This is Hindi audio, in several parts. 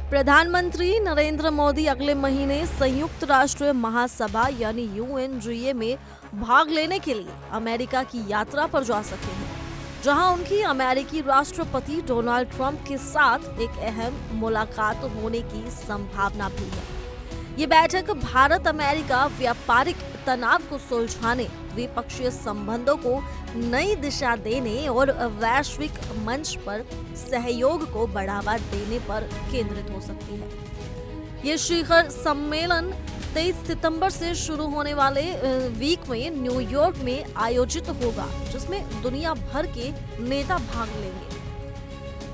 प्रधानमंत्री नरेंद्र मोदी अगले महीने संयुक्त राष्ट्र महासभा यानी यूएनजीए में भाग लेने के लिए अमेरिका की यात्रा पर जा सकते हैं, जहां उनकी अमेरिकी राष्ट्रपति डोनाल्ड ट्रंप के साथ एक अहम मुलाकात होने की संभावना भी है। ये बैठक भारत अमेरिका व्यापारिक तनाव को सुलझाने, द्विपक्षीय संबंधों को नई दिशा देने और वैश्विक मंच पर सहयोग को बढ़ावा देने पर केंद्रित हो सकती है। ये शिखर सम्मेलन 23 सितंबर से शुरू होने वाले वीक में न्यूयॉर्क में आयोजित होगा, जिसमें दुनिया भर के नेता भाग लेंगे।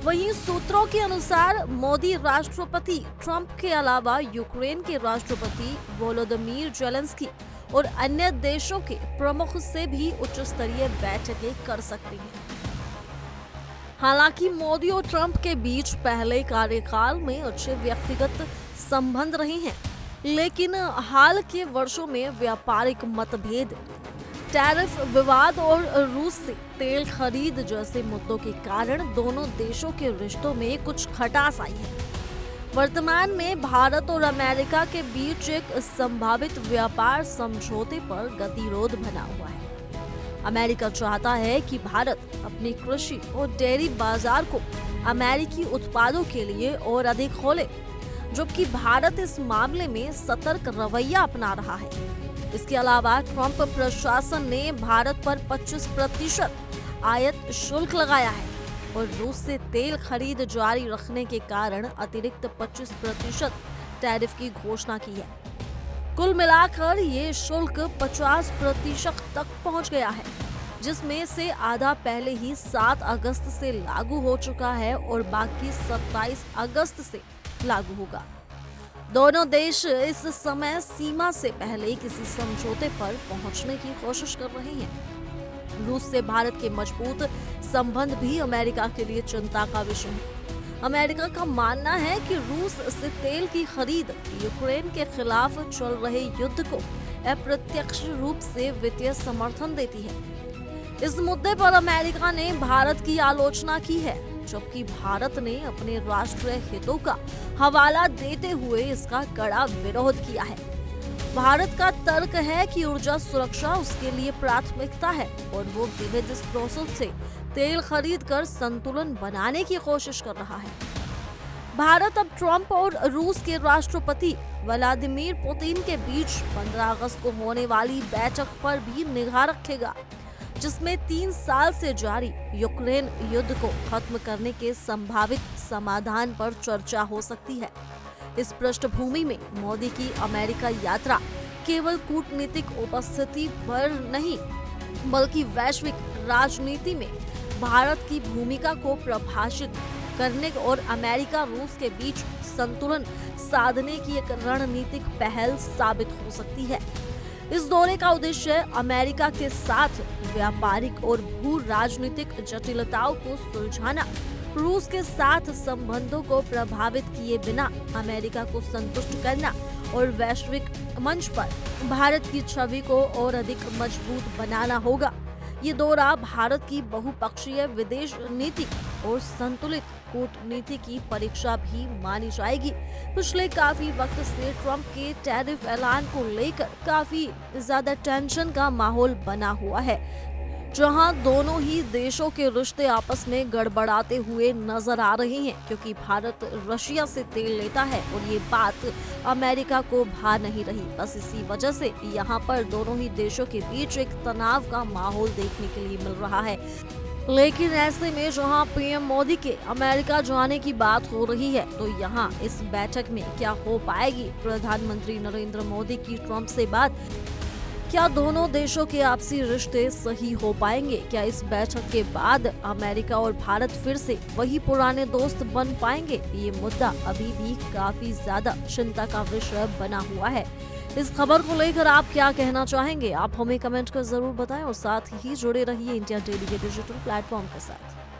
वहीं सूत्रों के अनुसार मोदी राष्ट्रपति ट्रंप के अलावा यूक्रेन के राष्ट्रपति वोलोदिमीर जेलेंस्की और अन्य देशों के प्रमुख से भी उच्च स्तरीय बैठकें कर सकते हैं। हालांकि मोदी और ट्रंप के बीच पहले कार्यकाल में अच्छे व्यक्तिगत संबंध रहे हैं, लेकिन हाल के वर्षों में व्यापारिक मतभेद, टैरिफ विवाद और रूस से तेल खरीद जैसे मुद्दों के कारण दोनों देशों के रिश्तों में कुछ खटास आई है। वर्तमान में भारत और अमेरिका के बीच एक संभावित व्यापार समझौते पर गतिरोध बना हुआ है। अमेरिका चाहता है कि भारत अपनी कृषि और डेयरी बाजार को अमेरिकी उत्पादों के लिए और अधिक खोले, जबकि भारत इस मामले में सतर्क रवैया अपना रहा है। इसके अलावा ट्रंप प्रशासन ने भारत पर 25% आयात शुल्क लगाया है और रूस से तेल खरीद जारी रखने के कारण अतिरिक्त 25% टैरिफ की घोषणा की है। कुल मिलाकर ये शुल्क 50% तक पहुंच गया है, जिसमें से आधा पहले ही 7 अगस्त से लागू हो चुका है और बाकी 27 अगस्त से लागू होगा। दोनों देश इस समय सीमा से पहले किसी समझौते पर पहुंचने की कोशिश कर रहे हैं। रूस से भारत के मजबूत संबंध भी अमेरिका के लिए चिंता का विषय है। अमेरिका का मानना है कि रूस से तेल की खरीद यूक्रेन के खिलाफ चल रहे युद्ध को अप्रत्यक्ष रूप से वित्तीय समर्थन देती है। इस मुद्दे पर अमेरिका ने भारत की आलोचना की है, जबकि भारत ने अपने राष्ट्रीय हितों का हवाला देते हुए इसका कड़ा विरोध किया है। भारत का तर्क है कि ऊर्जा सुरक्षा उसके लिए प्राथमिकता है और वो विविध स्रोतों से तेल खरीद कर संतुलन बनाने की कोशिश कर रहा है। भारत अब ट्रंप और रूस के राष्ट्रपति व्लादिमीर पुतिन के बीच 15 अगस्त को होने वाली बैठक पर भी निगाह रखेगा, जिसमें 3 साल से जारी यूक्रेन युद्ध को खत्म करने के संभावित समाधान पर चर्चा हो सकती है। इस पृष्ठभूमि में मोदी की अमेरिका यात्रा केवल कूटनीतिक उपस्थिति पर नहीं, बल्कि वैश्विक राजनीति में भारत की भूमिका को प्रभावित करने और अमेरिका रूस के बीच संतुलन साधने की एक रणनीतिक पहल साबित हो सकती है। इस दौरे का उद्देश्य अमेरिका के साथ व्यापारिक और भू राजनीतिक जटिलताओं को सुलझाना, रूस के साथ संबंधों को प्रभावित किए बिना अमेरिका को संतुष्ट करना और वैश्विक मंच पर भारत की छवि को और अधिक मजबूत बनाना होगा। ये दौरा भारत की बहुपक्षीय विदेश नीति और संतुलित कूटनीति की परीक्षा भी मानी जाएगी। पिछले काफी वक्त से ट्रंप के टैरिफ ऐलान को लेकर काफी ज्यादा टेंशन का माहौल बना हुआ है, जहां दोनों ही देशों के रिश्ते आपस में गड़बड़ाते हुए नजर आ रहे हैं, क्योंकि भारत रशिया से तेल लेता है और ये बात अमेरिका को भा नहीं रही। बस इसी वजह से यहाँ पर दोनों ही देशों के बीच एक तनाव का माहौल देखने के लिए मिल रहा है। लेकिन ऐसे में जहां पीएम मोदी के अमेरिका जाने की बात हो रही है, तो यहाँ इस बैठक में क्या हो पाएगी प्रधानमंत्री नरेंद्र मोदी की ट्रंप से बात? क्या दोनों देशों के आपसी रिश्ते सही हो पाएंगे? क्या इस बैठक के बाद अमेरिका और भारत फिर से वही पुराने दोस्त बन पाएंगे? ये मुद्दा अभी भी काफी ज्यादा चिंता का विषय बना हुआ है। इस खबर को लेकर आप क्या कहना चाहेंगे? आप हमें कमेंट कर जरूर बताएं और साथ ही जुड़े रहिए इंडिया डेली के डिजिटल प्लेटफॉर्म के साथ।